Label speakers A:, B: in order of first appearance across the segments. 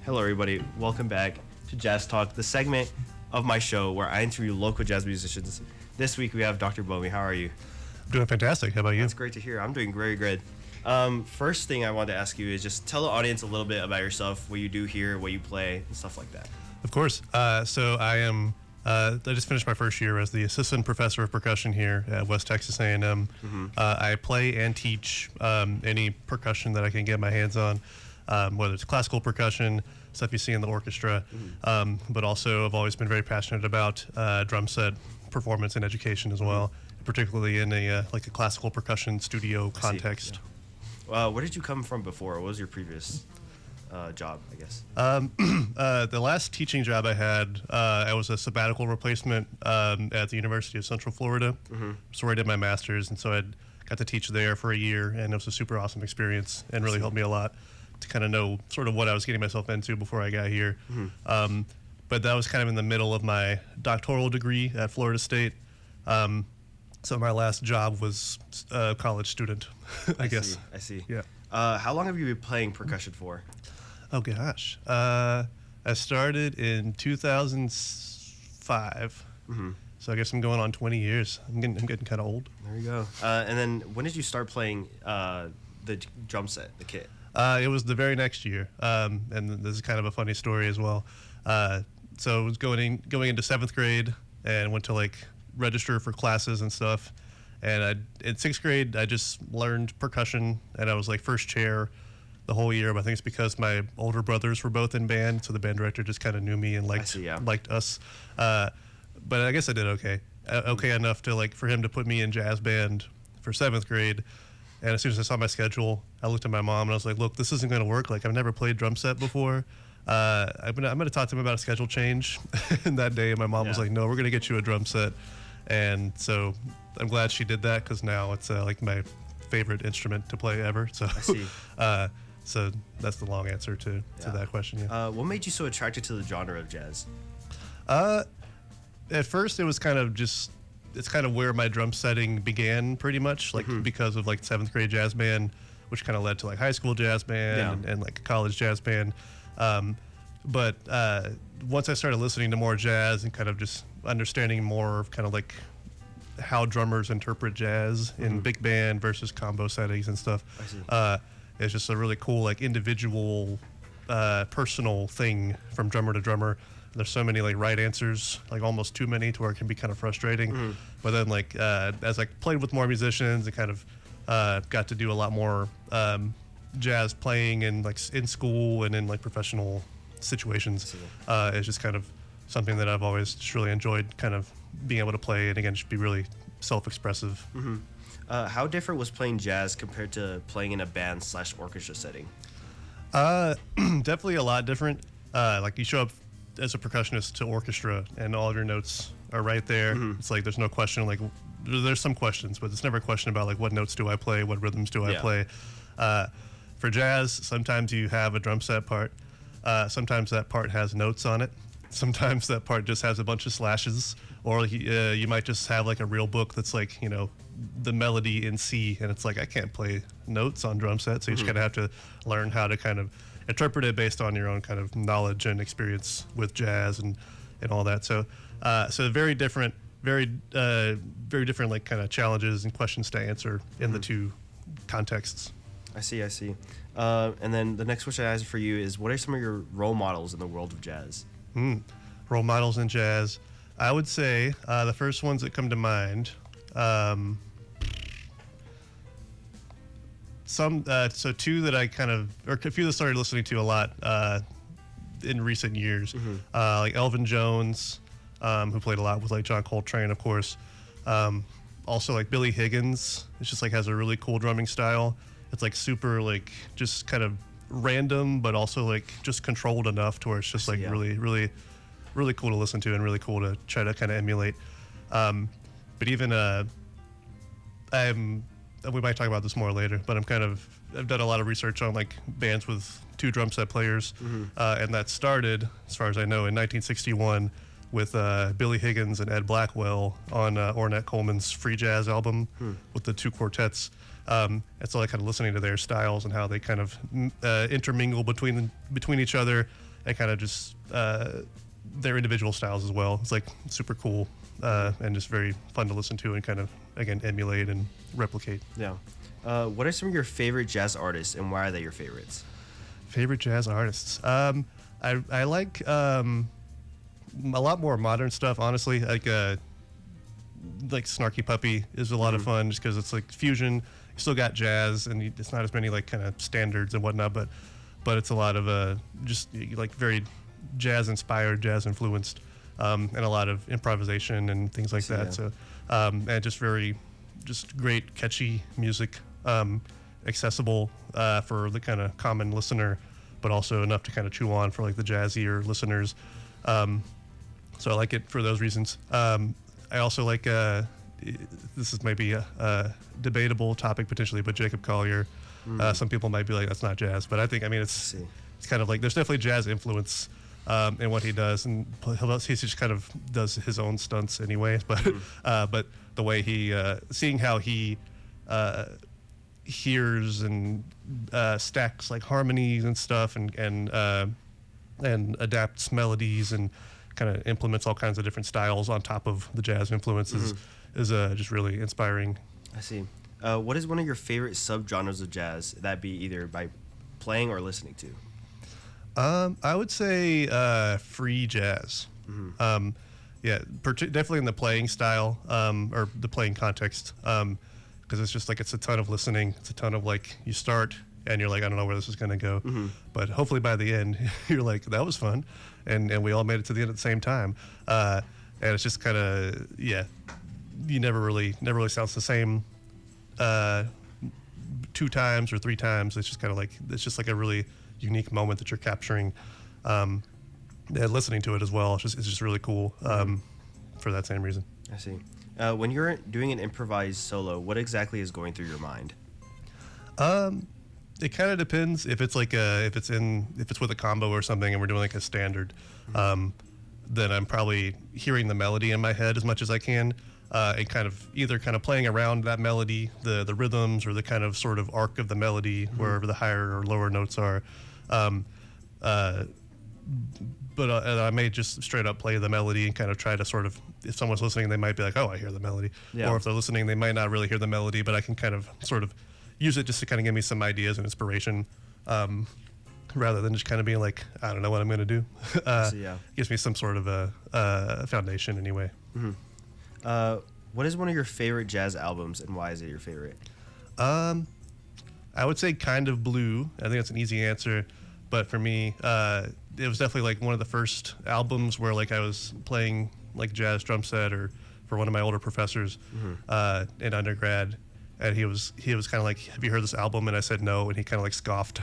A: Hello, everybody. Welcome back to Jazz Talk, the segment of my show where I interview local jazz musicians. This week we have Dr. Boehme. How are you?
B: Doing fantastic. How about you?
A: That's great to hear. I'm doing very good. First thing I wanted to ask you is just tell the audience a little bit about yourself, what you do here, what you play, and stuff like that.
B: Of course. So I just finished my first year as the assistant professor of percussion here at West Texas A&M. I play and teach any percussion that I can get my hands on, whether it's classical percussion, stuff you see in the orchestra, but also I've always been very passionate about drum set performance and education as well, particularly in a classical percussion studio context.
A: Yeah. Where did you come from before? What was your previous job, I guess?
B: The last teaching job I had, I was a sabbatical replacement at the University of Central Florida. So where I did my master's, and so I got to teach there for a year, and it was a super awesome experience and really helped me a lot to kind of know sort of what I was getting myself into before I got here. But that was kind of in the middle of my doctoral degree at Florida State. So my last job was a college student, I guess.
A: I see.
B: Yeah.
A: How long have you been playing percussion for?
B: Oh gosh, I started in 2005, so I guess I'm going on 20 years. I'm getting kind of old.
A: There you go. And then when did you start playing the drum set, the kit?
B: It was the very next year, and this is kind of a funny story as well. So I was going into 7th grade and went to register for classes and stuff. And in 6th grade, I just learned percussion, and I was first chair the whole year. But I think it's because my older brothers were both in band, so the band director just kind of knew me and liked us. But I guess I did okay enough to for him to put me in jazz band for 7th grade. And as soon as I saw my schedule, I looked at my mom and I was like, "Look, this isn't going to work. I've never played drum set before. I'm gonna talk to him about a schedule change." And that day, my mom was like, "No, we're gonna get you a drum set." And so I'm glad she did that, because now it's my favorite instrument to play ever. So
A: I see.
B: So that's the long answer to that question. Yeah.
A: What made you so attracted to the genre of jazz?
B: At first, it was it's kind of where my drum setting began, pretty much, because of 7th grade jazz band, which kind of led to high school jazz band and college jazz band. But once I started listening to more jazz and kind of just understanding more of kind of how drummers interpret jazz in big band versus combo settings and stuff, it's just a really cool individual personal thing from drummer to drummer. There's so many right answers, almost too many, to where it can be kind of frustrating. But then as I played with more musicians and kind of got to do a lot more jazz playing in in school and in professional situations, it's just kind of something that I've always just really enjoyed, kind of being able to play, and again just be really self-expressive.
A: How different was playing jazz compared to playing in a band / orchestra setting?
B: Definitely a lot different. You show up as a percussionist to orchestra and all of your notes are right there. It's there's no question, there's some questions, but it's never a question about what notes do I play, what rhythms do I play. For jazz, sometimes you have a drum set part. Sometimes that part has notes on it. Sometimes that part just has a bunch of slashes, or you might just have a real book that's the melody in C, and it's I can't play notes on drum set, so you just kind of have to learn how to kind of interpret it based on your own kind of knowledge and experience with jazz and all that. So very different kind of challenges and questions to answer in the two contexts.
A: I see. And then the next question I have for you is, what are some of your role models in the world of jazz?
B: Role models in jazz. I would say the first ones that come to mind, so two that I or a few that started listening to a lot in recent years, Elvin Jones, who played a lot with John Coltrane, of course. Also Billy Higgins. It's just has a really cool drumming style. It's super just kind of random, but also just controlled enough to where it's just really cool to listen to and really cool to try to kind of emulate. But even we might talk about this more later, but I've done a lot of research on bands with two drum set players, and that started, as far as I know, in 1961 with Billy Higgins and Ed Blackwell on Ornette Coleman's Free Jazz album with the two quartets. And so kind of listening to their styles and how they kind of intermingle between each other, and kind of just their individual styles as well. It's like super cool and just very fun to listen to and kind of, again, emulate and replicate.
A: Yeah. What are some of your favorite jazz artists, and why are they your favorites?
B: Favorite jazz artists? I like a lot more modern stuff, honestly. Like Snarky Puppy is a lot of fun just because it's like fusion. You still got jazz, and it's not as many like kind of standards and whatnot, but it's a lot of just like very jazz inspired, jazz influenced, and a lot of improvisation and things like that. So and just great catchy music, accessible for the kind of common listener, but also enough to kind of chew on for like the jazzier listeners. So I like it for those reasons. I also like, this is maybe a debatable topic potentially, but Jacob Collier. Some people might be like, that's not jazz, but I think, it's kind of like, there's definitely jazz influence in what he does, and he just kind of does his own stunts anyway. But the way he, seeing how he hears and stacks like harmonies and stuff, and adapts melodies and kind of implements all kinds of different styles on top of the jazz influences is just really inspiring.
A: I see. What is one of your favorite subgenres of jazz? That be either by playing or listening to?
B: I would say free jazz. Definitely in the playing style or the playing context, because it's just like it's a ton of listening. It's a ton of like you start and you're like, I don't know where this is going to go, but hopefully by the end you're like, that was fun, and we all made it to the end at the same time. And it's just kind of you never really sounds the same 2 times or 3 times. It's just kind of like it's just like a really unique moment that you're capturing, and listening to it as well. It's just really cool for that same reason.
A: I see. When you're doing an improvised solo, what exactly is going through your mind?
B: It kind of depends. If it's like if it's with a combo or something, and we're doing like a standard, then I'm probably hearing the melody in my head as much as I can, and kind of either kind of playing around that melody, the rhythms, or the kind of sort of arc of the melody, wherever the higher or lower notes are. But I may just straight up play the melody and kind of try to sort of, if someone's listening, they might be like, oh, I hear the melody. Yeah. Or if they're listening, they might not really hear the melody, but I can kind of sort of use it just to kind of give me some ideas and inspiration, rather than just kind of being like, I don't know what I'm going to do. Gives me some sort of a foundation anyway.
A: What is one of your favorite jazz albums, and why is it your favorite?
B: I would say Kind of Blue. I think that's an easy answer. But for me, it was definitely like one of the first albums where like I was playing like jazz drum set or for one of my older professors in undergrad. And he was kind of like, have you heard this album? And I said no, and he kind of like scoffed.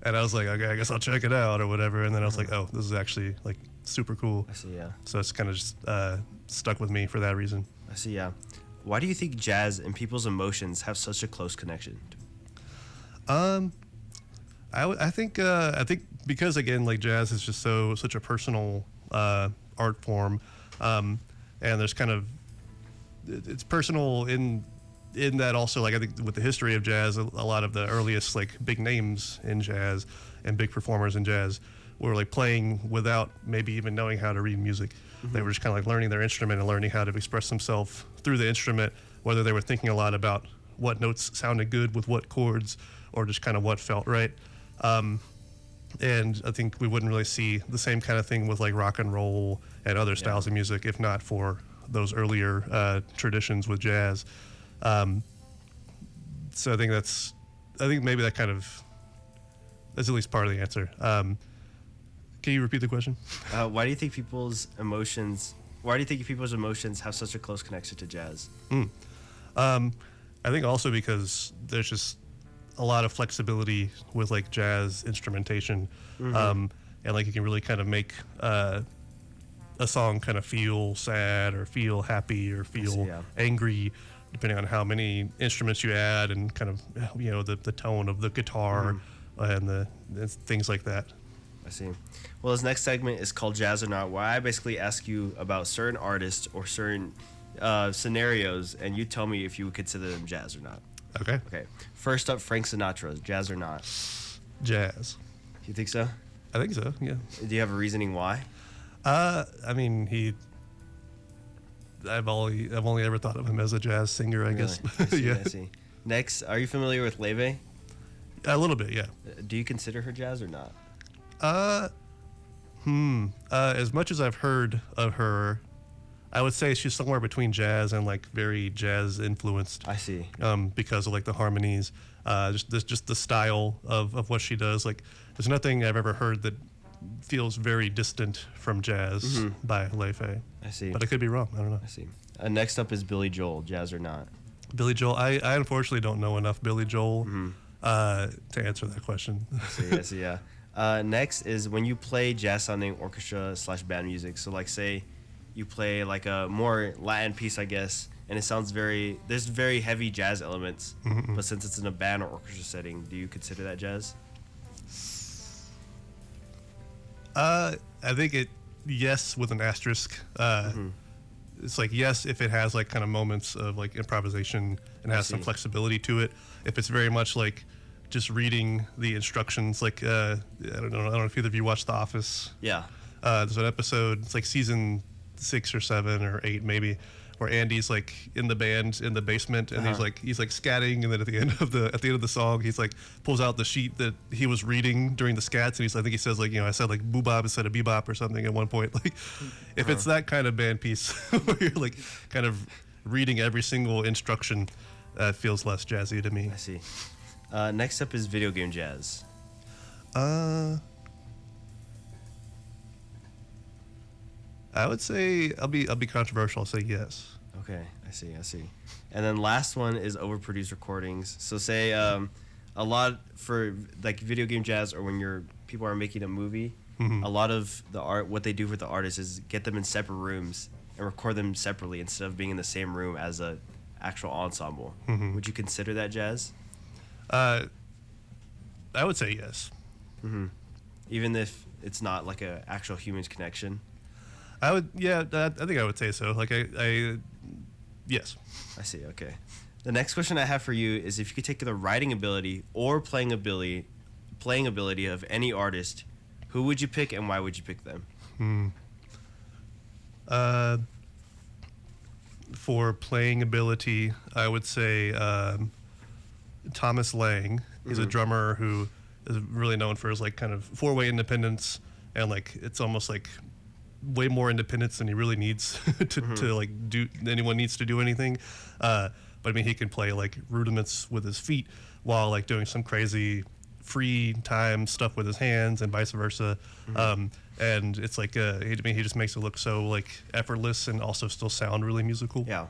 B: And I was like, okay, I guess I'll check it out or whatever. And then I was like, oh, this is actually like super cool.
A: I see, yeah.
B: So it's kind of just stuck with me for that reason.
A: I see, yeah. Why do you think jazz and people's emotions have such a close connection?
B: I think because again, like jazz is just such a personal art form, and there's kind of it's personal in that also, like I think with the history of jazz, a lot of the earliest like big names in jazz and big performers in jazz were like playing without maybe even knowing how to read music. They were just kind of like learning their instrument and learning how to express themselves through the instrument, whether they were thinking a lot about what notes sounded good with what chords or just kind of what felt right. And I think we wouldn't really see the same kind of thing with like rock and roll and other styles of music if not for those earlier traditions with jazz. So I think maybe that kind of that's at least part of the answer. Can you repeat the question?
A: Why do you think people's emotions have such a close connection to jazz?
B: I think also because there's just a lot of flexibility with like jazz instrumentation, and like you can really kind of make a song kind of feel sad or feel happy or feel angry, depending on how many instruments you add and kind of the tone of the guitar and things like that.
A: I see. Well, this next segment is called Jazz or Not, where I basically ask you about certain artists or certain scenarios, and you tell me if you would consider them jazz or not.
B: Okay.
A: First up, Frank Sinatra, jazz or not?
B: Jazz.
A: You think so?
B: I think so. Yeah.
A: Do you have a reasoning why?
B: I mean, I've only ever thought of him as a jazz singer, I guess.
A: I see,
B: Yeah.
A: I see. Next, are you familiar with Leve?
B: A little bit, yeah.
A: Do you consider her jazz or not?
B: As much as I've heard of her, I would say she's somewhere between jazz and like very jazz influenced.
A: I see.
B: Because of like the harmonies, just the style of what she does. Like, there's nothing I've ever heard that feels very distant from jazz by Leve.
A: I see.
B: But I could be wrong. I don't know.
A: I see. Next up is Billy Joel, jazz or not?
B: Billy Joel. I unfortunately don't know enough Billy Joel to answer that question.
A: I see. Yeah. Next is when you play jazz sounding orchestra / band music. So like say you play like a more Latin piece, I guess, and it sounds there's very heavy jazz elements, but since it's in a band or orchestra setting, do you consider that jazz?
B: I think yes, with an asterisk. It's like yes if it has like kind of moments of like improvisation and has some flexibility to it. If it's very much like just reading the instructions, like I don't know if either of you watched The Office.
A: Yeah.
B: There's an episode, it's like season 6 or 7 or 8 maybe, where Andy's like in the band in the basement, and he's like scatting, and then at the end of the song, he's like pulls out the sheet that he was reading during the scats, and I think he says like, I said like boobop instead of bebop or something at one point. Like, if it's that kind of band piece where you're like kind of reading every single instruction, feels less jazzy to me.
A: I see. Next up is video game jazz.
B: I would say I'll be controversial. I'll say yes.
A: Okay, I see. And then last one is overproduced recordings. So say a lot for like video game jazz, or when people are making a movie, a lot of the art, what they do with the artists is get them in separate rooms and record them separately instead of being in the same room as a actual ensemble. Would you consider that jazz?
B: I would say yes.
A: Even if it's not like a actual human's connection?
B: I would, yeah, I think I would say so. Like, yes.
A: I see, okay. The next question I have for you is if you could take the writing ability or playing ability of any artist, who would you pick and why would you pick them?
B: For playing ability, I would say Thomas Lang. He's a drummer who is really known for his like kind of 4-way independence, and like it's almost like way more independence than he really needs to like do. Anyone needs to do anything, but I mean he can play like rudiments with his feet while like doing some crazy free time stuff with his hands and vice versa. And it's like he just makes it look so like effortless and also still sound really musical.
A: Yeah.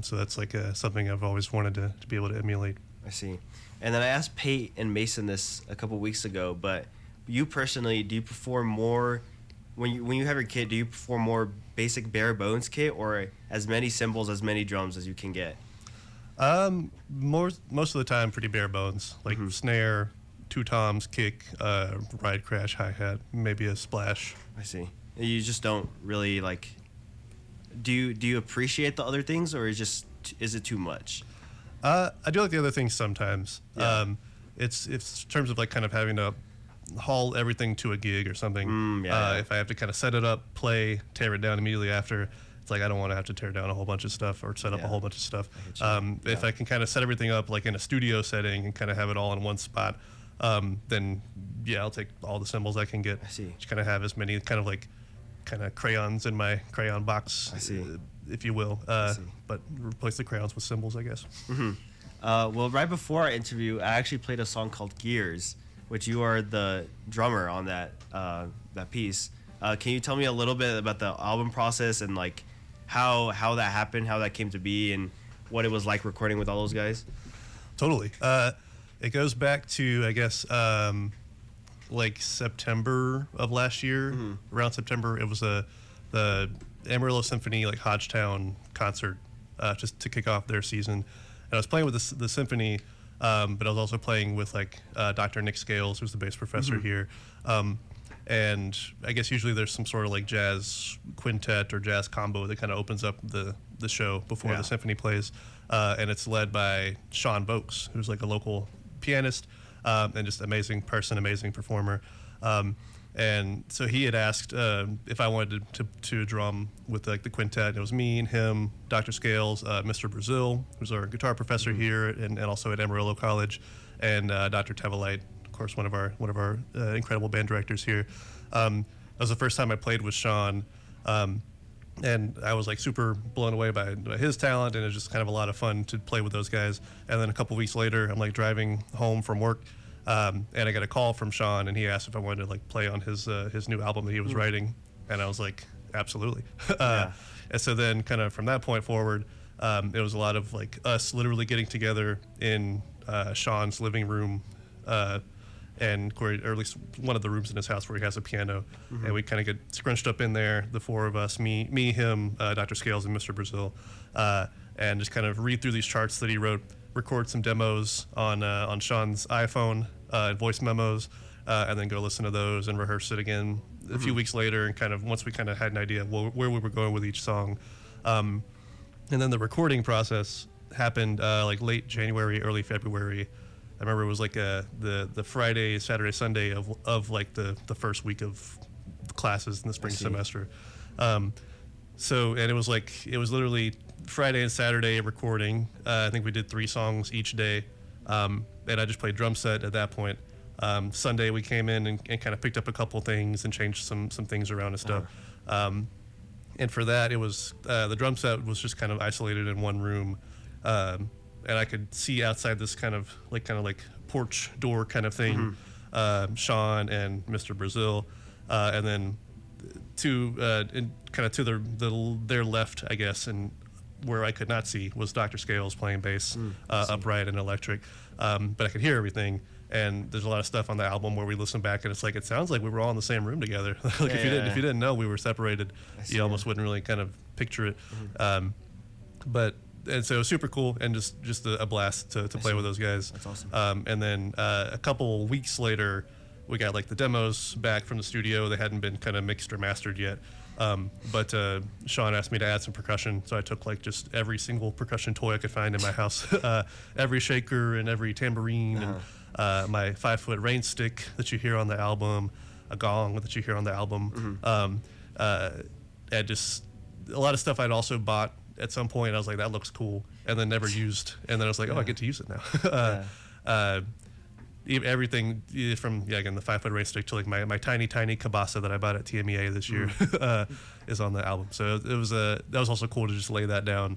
B: So that's like something I've always wanted to be able to emulate.
A: I see. And then I asked Pate and Mason this a couple weeks ago, but you personally, do you perform more when you have your kit? Do you perform more basic bare bones kit, or as many cymbals, as many drums as you can get?
B: Most of the time, pretty bare bones, like snare, 2 toms, kick, ride crash, hi hat, maybe a splash.
A: I see. You just don't really like. Do you appreciate the other things, or is it too much?
B: I do like the other things sometimes.
A: Yeah.
B: It's in terms of like kind of having to haul everything to a gig or something. If I have to kind of set it up, play, tear it down immediately after, it's like I don't want to have to tear down a whole bunch of stuff or set up a whole bunch of stuff. If I can kind of set everything up like in a studio setting and kind of have it all in one spot, then I'll take all the cymbals I can get.
A: I see.
B: Just kind of have as many kind of crayons in my crayon box,
A: I see.
B: if you will. But replace the crayons with cymbals, I guess.
A: Well, right before our interview, I actually played a song called Gears, which you are the drummer on that piece. Can you tell me a little bit about the album process and like how that happened, how that came to be, and what it was like recording with all those guys?
B: Totally. It goes back to, I guess, like September of last year. Around September, it was the Amarillo Symphony like Hodgetown concert, just to kick off their season. And I was playing with the symphony, but I was also playing with like Dr. Nick Scales, who's the bass professor here. And I guess usually there's some sort of like jazz quintet or jazz combo that kind of opens up the show before the symphony plays. And it's led by Sean Vokes, who's like a local pianist and just amazing person, amazing performer. And so he had asked if I wanted to drum with like the quintet. It was me and him, Dr. Scales, Mr. Brazil, who's our guitar professor here, and also at Amarillo College, and Dr. Tevelite, of course, one of our incredible band directors here. That was the first time I played with Sean, and I was like super blown away by his talent, and it was just kind of a lot of fun to play with those guys. And then a couple weeks later, I'm like driving home from work. And I got a call from Sean, and he asked if I wanted to like play on his new album that he was writing, and I was like, absolutely. And so then, kind of from that point forward, it was a lot of like us literally getting together in Sean's living room, and or at least one of the rooms in his house where he has a piano, and we kind of get scrunched up in there, the four of us, me, him, Dr. Scales, and Mr. Brazil, and just kind of read through these charts that he wrote. Record some demos on Sean's iPhone and voice memos, and then go listen to those and rehearse it again a few weeks later. And kind of once we kind of had an idea of where we were going with each song, and then the recording process happened like late January, early February. I remember it was like the Friday, Saturday, Sunday of like the first week of classes in the spring semester. So, and it was literally Friday and Saturday recording. I think we did 3 songs each day, and I just played drum set at that point. Sunday we came in and kind of picked up a couple things and changed some things around and stuff. And for that, it was the drum set was just kind of isolated in one room, and I could see outside this kind of like porch door kind of thing, Sean and Mr. Brazil, and then kind of to their left, I guess, and where I could not see was Dr. Scales playing bass, upright and electric, but I could hear everything. And there's a lot of stuff on the album where we listen back, and it's like it sounds like we were all in the same room together. Like if you didn't know we were separated, you almost wouldn't really kind of picture it. And so it was super cool and just a blast to play with those guys.
A: That's awesome.
B: And then a couple weeks later, we got like the demos back from the studio. They hadn't been kind of mixed or mastered yet. But Sean asked me to add some percussion, so I took like just every single percussion toy I could find in my house, every shaker and every tambourine, and my 5-foot rain stick that you hear on the album, a gong that you hear on the album, and just a lot of stuff I'd also bought at some point. I was like, that looks cool, and then never used, and then I was like, oh, I get to use it now. Everything from again the 5-foot rain stick to like my tiny cabasa that I bought at TMEA this year is on the album. So it was that was also cool to just lay that down.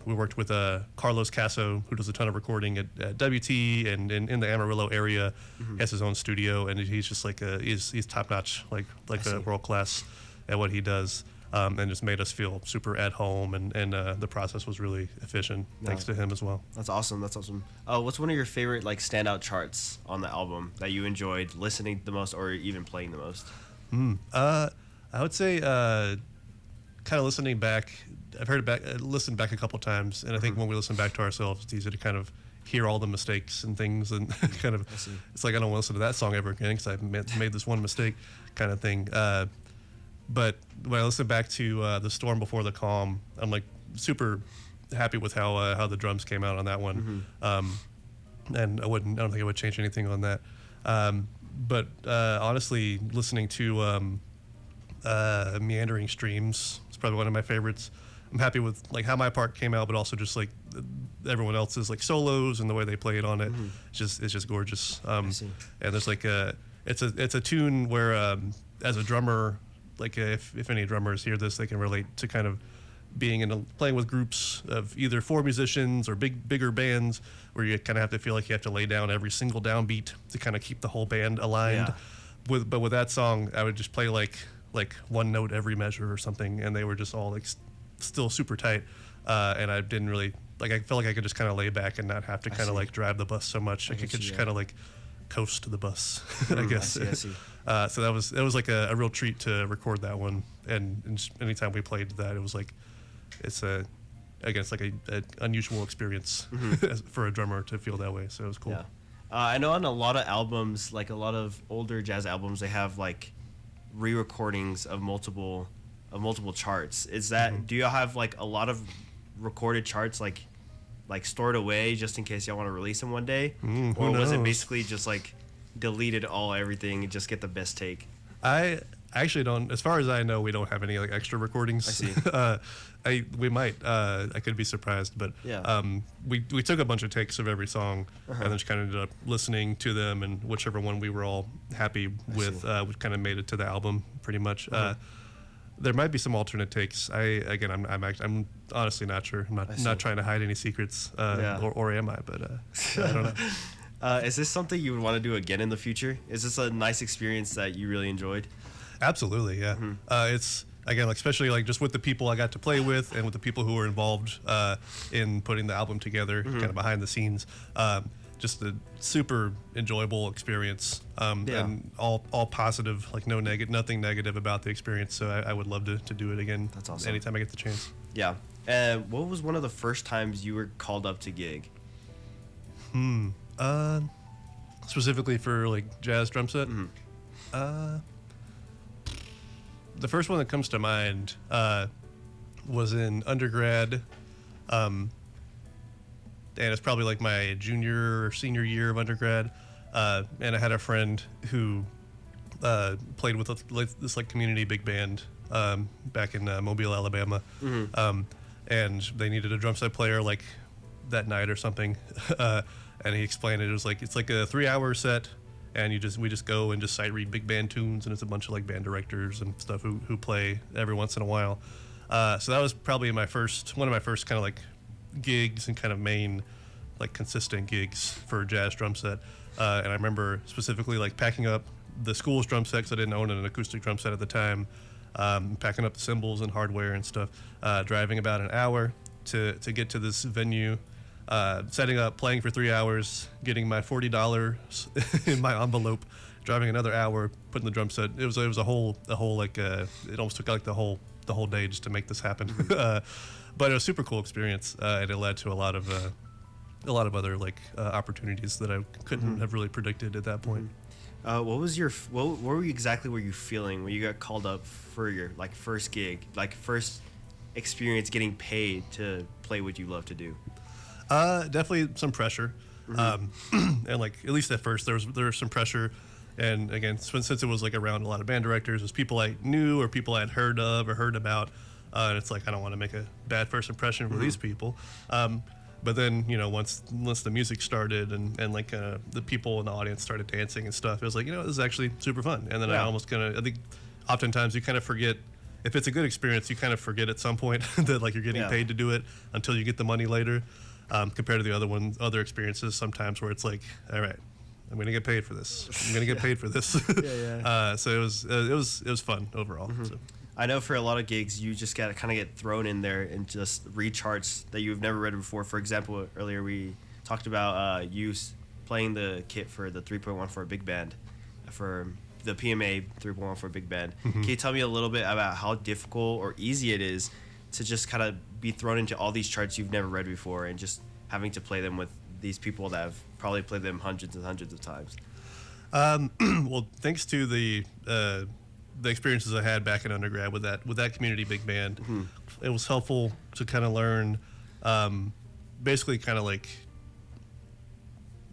B: We worked with Carlos Caso, who does a ton of recording at WT and in the Amarillo area. He has his own studio, and he's just like he's top notch, like a world class at what he does. And just made us feel super at home, and the process was really efficient thanks to him as well.
A: That's awesome. What's one of your favorite like standout charts on the album that you enjoyed listening the most or even playing the most?
B: I would say kind of listening back. I've heard it back, listened back a couple times, and I think when we listen back to ourselves, it's easy to kind of hear all the mistakes and things, and kind of it's like I don't want to listen to that song ever again because I've made this one mistake, kind of thing. But when I listen back to The Storm Before the Calm, I'm like super happy with how the drums came out on that one. And I don't think I would change anything on that. But honestly, listening to Meandering Streams is probably one of my favorites. I'm happy with like how my part came out, but also just like everyone else's like solos and the way they played on it. It's just gorgeous. And there's like it's a tune where as a drummer, like if any drummers hear this, they can relate to kind of being playing with groups of either 4 musicians or bigger bands where you kind of have to feel like you have to lay down every single downbeat to kind of keep the whole band aligned. But with that song, I would just play like one note every measure or something, and they were just all like still super tight. And I didn't really like. I felt like I could just kind of lay back and not have to kind of like drive the bus so much. I could just kind of like coast to the bus, I guess.
A: I see.
B: So that was like a real treat to record that one, and just anytime we played that, it was like it's like a unusual experience for a drummer to feel that way. So it was cool.
A: I know on a lot of albums, like a lot of older jazz albums, they have like re-recordings of multiple charts. Is that do you have like a lot of recorded charts like stored away just in case y'all want to release them one day, or was it basically just like deleted everything and just get the best take?
B: I actually don't. As far as I know, we don't have any like extra recordings.
A: I see.
B: We might. I could be surprised, but
A: Yeah.
B: we took a bunch of takes of every song, and then just kind of ended up listening to them, and whichever one we were all happy with, we kind of made it to the album pretty much. There might be some alternate takes. I'm honestly not sure. I'm not trying to hide any secrets, or am I? But I don't know.
A: Is this something you would want to do again in the future? Is this a nice experience that you really enjoyed?
B: Absolutely, yeah. It's again, like, especially like just with the people I got to play with and with the people who were involved in putting the album together, kind of behind the scenes. Just a super enjoyable experience, and all positive, like nothing negative about the experience. So I would love to do it again.
A: That's awesome.
B: Anytime I get the chance.
A: Yeah. What was one of the first times you were called up to gig?
B: Specifically for like jazz drum set. The first one that comes to mind was in undergrad, and it's probably like my junior or senior year of undergrad. And I had a friend who played with this like community big band back in Mobile, Alabama, and they needed a drum set player like that night or something. And he explained it. It was like it's like a 3-hour set. And we just go and just sight read big band tunes, and it's a bunch of like band directors and stuff who play every once in a while. So that was probably one of my first kind of like gigs and kind of main like consistent gigs for jazz drum set. And I remember specifically like packing up the school's drum set, 'cause I didn't own an acoustic drum set at the time. Packing up the cymbals and hardware and stuff. Driving about an hour to get to this venue. Setting up, playing for 3 hours, getting my $40 in my envelope, driving another hour, putting the drum set. It was a whole like it almost took like the whole day just to make this happen. But it was a super cool experience, and it led to a lot of other like opportunities that I couldn't have really predicted at that point.
A: What were you feeling when you got called up for your like first gig, like first experience getting paid to play what you love to do?
B: Definitely some pressure, and like at least at first there was some pressure, and again since it was like around a lot of band directors, it was people I knew or people I had heard of or heard about, and it's like I don't want to make a bad first impression for these people, but then once the music started and like the people in the audience started dancing and stuff, it was like this is actually super fun, and then I think oftentimes you kind of forget. If it's a good experience, you kind of forget at some point that like you're getting paid to do it until you get the money later. Compared to the other experiences sometimes where it's like, all right, I'm gonna get paid for this. I'm gonna get paid for this. So it was fun overall. So.
A: I know for a lot of gigs, you just gotta kind of get thrown in there and just read charts that you've never read before. For example, earlier we talked about you playing the kit for the 3.14 big band, for the PMA 3.14 big band. Can you tell me a little bit about how difficult or easy it is to just kind of be thrown into all these charts you've never read before and just having to play them with these people that have probably played them hundreds and hundreds of times?
B: Well, thanks to the experiences I had back in undergrad with that community big band, it was helpful to kind of learn basically kind of like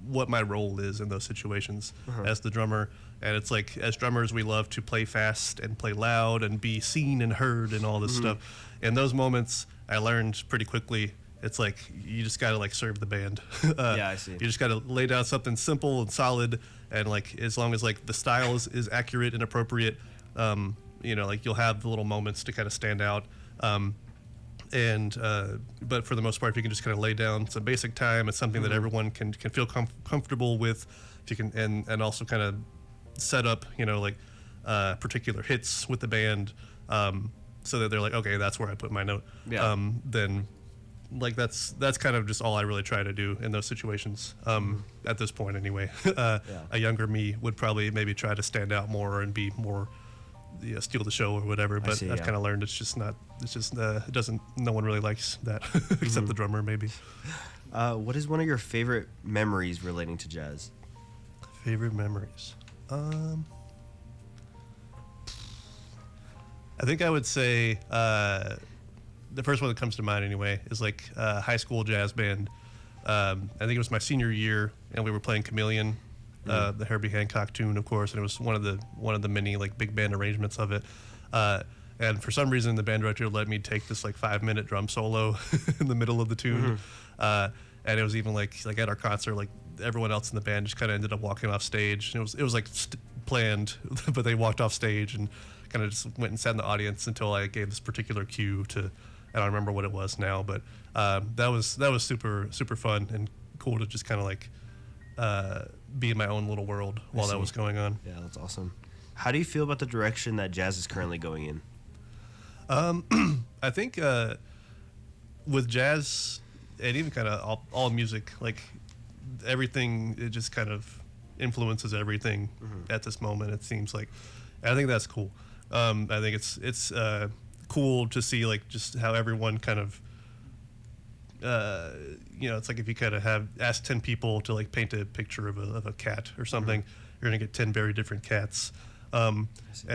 B: what my role is in those situations as the drummer. And it's like, as drummers, we love to play fast and play loud and be seen and heard and all this stuff. In those moments, I learned pretty quickly, it's like, you just got to like serve the band.
A: I see.
B: You just got to lay down something simple and solid. And like, as long as like the style is accurate and appropriate, like you'll have the little moments to kind of stand out. But for the most part, if you can just kind of lay down some basic time, it's something that everyone can feel comfortable with. If you can, and also kind of set up, particular hits with the band, so that they're like, okay, that's where I put my note. Then, like that's kind of just all I really try to do in those situations. At this point, anyway, a younger me would probably maybe try to stand out more and be more, steal the show or whatever. But I've kind of learned it's just not. It's just it doesn't. No one really likes that except the drummer, maybe.
A: What is one of your favorite memories relating to jazz?
B: Favorite memories. I think I would say the first one that comes to mind anyway is like high school jazz band. I think it was my senior year, and we were playing Chameleon, the Herbie Hancock tune, of course, and it was one of the many like big band arrangements of it. And for some reason, the band director let me take this like 5-minute drum solo in the middle of the tune. And it was even like at our concert, like everyone else in the band just kind of ended up walking off stage. And it was like planned, but they walked off stage and kind of just went and sat in the audience until I gave this particular cue to. I don't remember what it was now, but that was super fun and cool to just kind of like be in my own little world while that was going on.
A: Yeah, that's awesome. How do you feel about the direction that jazz is currently going in?
B: I think with jazz and even kind of all music, like everything, it just kind of influences everything at this moment. It seems like, I think that's cool. I think it's cool to see like just how everyone kind of, it's like if you kind of ask 10 people to like paint a picture of a cat or something, you're gonna get 10 very different cats. And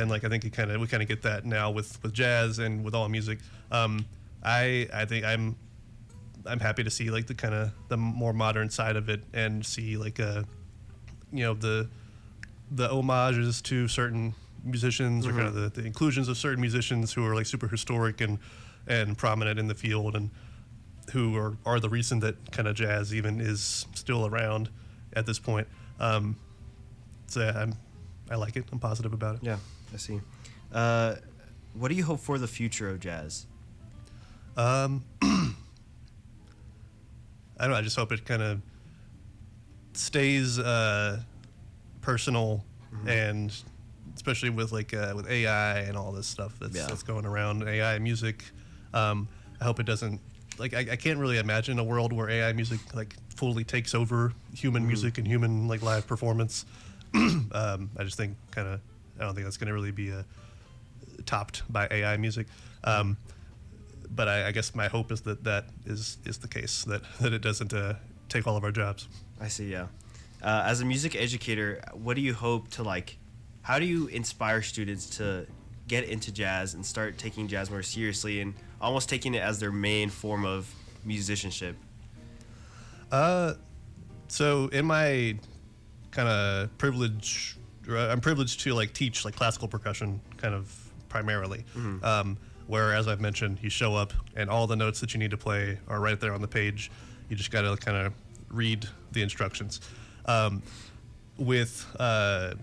B: like I think we kind of get that now with jazz and with all music. I think I'm happy to see like the kind of the more modern side of it and see like the homages to certain musicians or kind of the inclusions of certain musicians who are like super historic and prominent in the field and who are the reason that kind of jazz even is still around at this point. So yeah, I like it. I'm positive about it.
A: Yeah, I see. What do you hope for the future of jazz?
B: I don't know. I just hope it kind of stays personal, and especially with like with AI and all this stuff that's going around, AI music. I hope it doesn't. Like I can't really imagine a world where AI music like fully takes over human music and human like live performance. I just think I don't think that's going to really be topped by AI music. But I guess my hope is that is the case, that it doesn't take all of our jobs.
A: I see, yeah. As a music educator, what do you hope to like, how do you inspire students to get into jazz and start taking jazz more seriously and almost taking it as their main form of musicianship?
B: So in my kind of privilege, I'm privileged to like teach like classical percussion kind of primarily, where, as I've mentioned, you show up and all the notes that you need to play are right there on the page. You just got to kind of read the instructions. With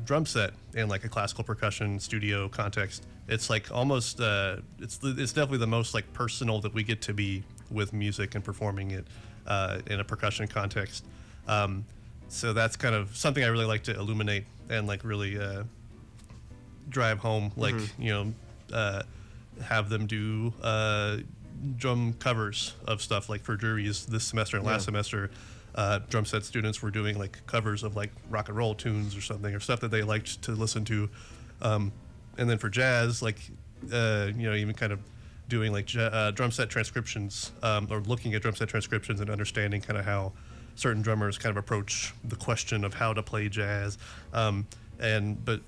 B: drum set in like a classical percussion studio context, it's like almost it's definitely the most like personal that we get to be with music and performing it in a percussion context. So that's kind of something I really like to illuminate and like really drive home, like have them do drum covers of stuff. Like for juries this semester and last semester, drum set students were doing like covers of like rock and roll tunes or something, or stuff that they liked to listen to. And then for jazz, like even kind of doing like drum set transcriptions, or looking at drum set transcriptions and understanding kind of how certain drummers kind of approach the question of how to play jazz, but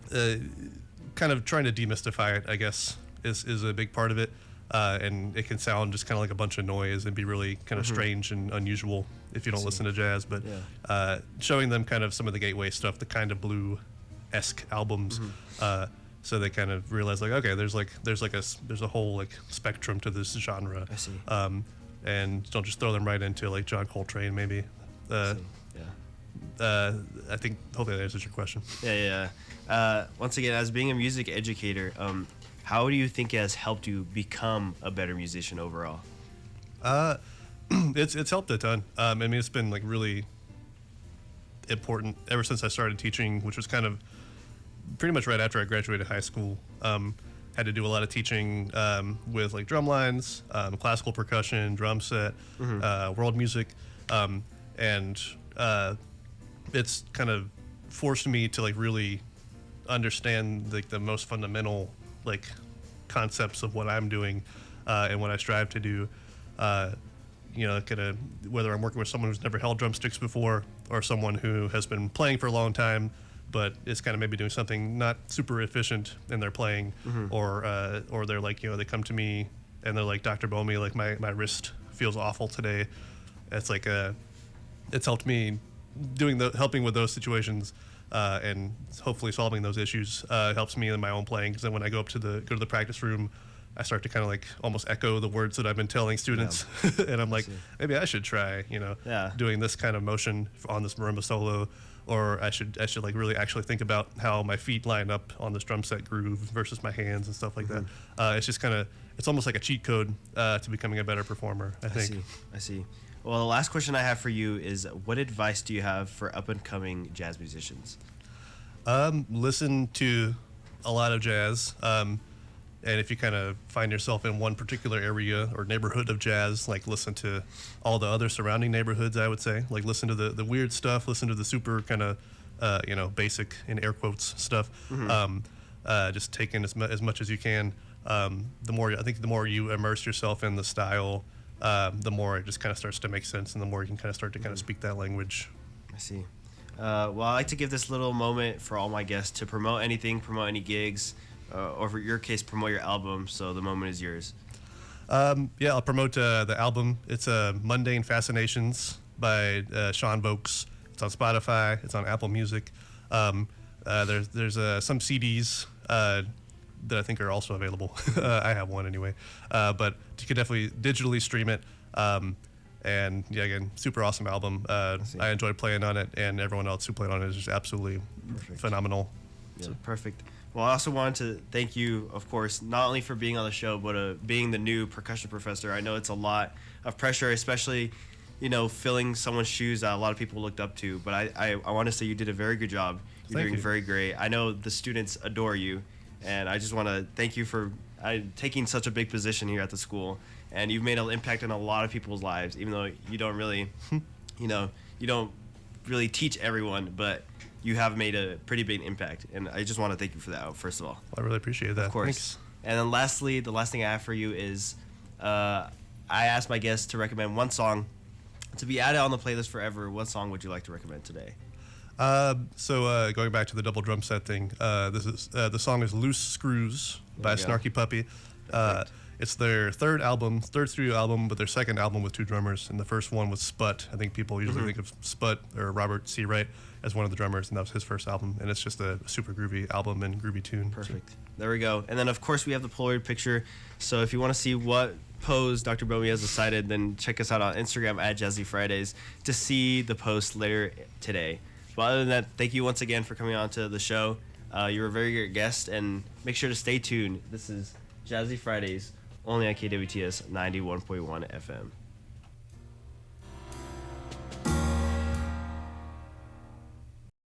B: kind of trying to demystify it, I guess, is a big part of it. And it can sound just kind of like a bunch of noise and be really kind of strange and unusual if you don't listen to jazz. But showing them kind of some of the gateway stuff, the kind of blue-esque albums, so they kind of realize like, okay, there's a whole like spectrum to this genre.
A: I see.
B: And don't just throw them right into like John Coltrane maybe. I think hopefully that answers your question.
A: Yeah. Once again, as being a music educator, how do you think it has helped you become a better musician overall?
B: It's helped a ton. I mean, it's been like really important ever since I started teaching, which was kind of pretty much right after I graduated high school. Had to do a lot of teaching with like drum lines, classical percussion, drum set, world music, and it's kind of forced me to like really understand like the most fundamental like concepts of what I'm doing and what I strive to do. Kind of whether I'm working with someone who's never held drumsticks before or someone who has been playing for a long time but is kind of maybe doing something not super efficient in their playing, or they're like, they come to me and they're like, Dr. Boehme, like my wrist feels awful today. It's like it's helped me helping with those situations and hopefully solving those issues helps me in my own playing. Because then when I go to the practice room, I start to kind of like almost echo the words that I've been telling students, and I'm like, maybe I should try, doing this kind of motion on this marimba solo, or I should like really actually think about how my feet line up on this drum set groove versus my hands and stuff like that. It's just it's almost like a cheat code to becoming a better performer, I think.
A: I see. Well, the last question I have for you is, what advice do you have for up-and-coming jazz musicians?
B: Listen to a lot of jazz. And if you kind of find yourself in one particular area or neighborhood of jazz, like listen to all the other surrounding neighborhoods, I would say. Like listen to the weird stuff, listen to the super kind of, basic, in air quotes, stuff. Just take in as much as you can. The more you immerse yourself in the style, the more it just kind of starts to make sense, and the more you can kind of start to kind of speak that language.
A: I see. Well, I like to give this little moment for all my guests to promote anything, promote any gigs, or for your case, promote your album. So the moment is yours.
B: I'll promote the album. It's Mundane Fascinations by Sean Vokes. It's on Spotify. It's on Apple Music. There's some CDs that I think are also available. I have one anyway. But you could definitely digitally stream it. And yeah, again, super awesome album. I enjoyed playing on it, and everyone else who played on it is just absolutely phenomenal.
A: Yeah, perfect. Well, I also wanted to thank you, of course, not only for being on the show, but being the new percussion professor. I know it's a lot of pressure, especially, filling someone's shoes that a lot of people looked up to. But I want to say you did a very good job. You're doing very great. I know the students adore you, and I just want to thank you for taking such a big position here at the school. And you've made an impact on a lot of people's lives, even though you don't really, you don't really teach everyone, but you have made a pretty big impact, and I just want to thank you for that, first of all.
B: I really appreciate that.
A: Of course. Thanks. And then lastly, the last thing I have for you is I asked my guests to recommend one song to be added on the playlist forever. What song would you like to recommend today?
B: So going back to the double drum set thing, the song is Loose Screws by Snarky Puppy. It's their third studio album, but their second album with two drummers. And the first one was Sput. I think people usually think of Sput or Robert C. Wright as one of the drummers, and that was his first album. And it's just a super groovy album and groovy tune.
A: Perfect. There we go. And then, of course, we have the Polaroid picture. So if you want to see what pose Dr. Boehme has decided, then check us out on Instagram at Jazzy Fridays to see the post later today. But other than that, thank you once again for coming on to the show. You were a very great guest, and make sure to stay tuned. This is Jazzy Fridays, only on KWTS 91.1 FM.